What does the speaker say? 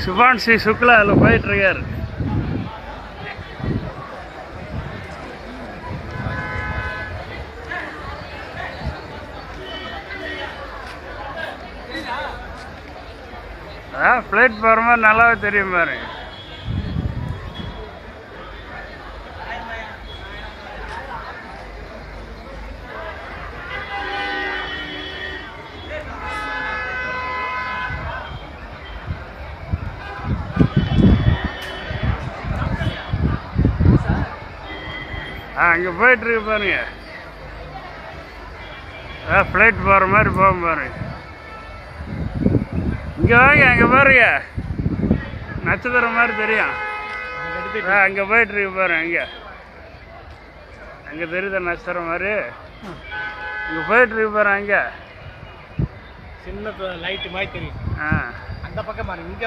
சுபான்சி சுக்லா அதில் போயிட்டுருக்கார். அதான் ஃப்ளைட் போகிற மாதிரி நல்லாவே தெரியும் பாருங்க. அங்கே போயிட்டுருக்கு பாருங்க. அதான் ஃப்ளைட் போகிற மாதிரி போகும் பாருங்க. இங்கே வாங்க, அங்கே பாருங்க, நட்சத்திரம் மாதிரி தெரியும். அங்கே போயிட்டுருக்கு பாருங்க. அங்கே தெரியுத நட்சத்திரம் மாதிரி. இங்கே போயிட்டுருக்கு பாருங்க. அங்கே சின்ன லைட்டு மாதிரி தெரியும். அந்த பக்கம் பாருங்க. இங்கே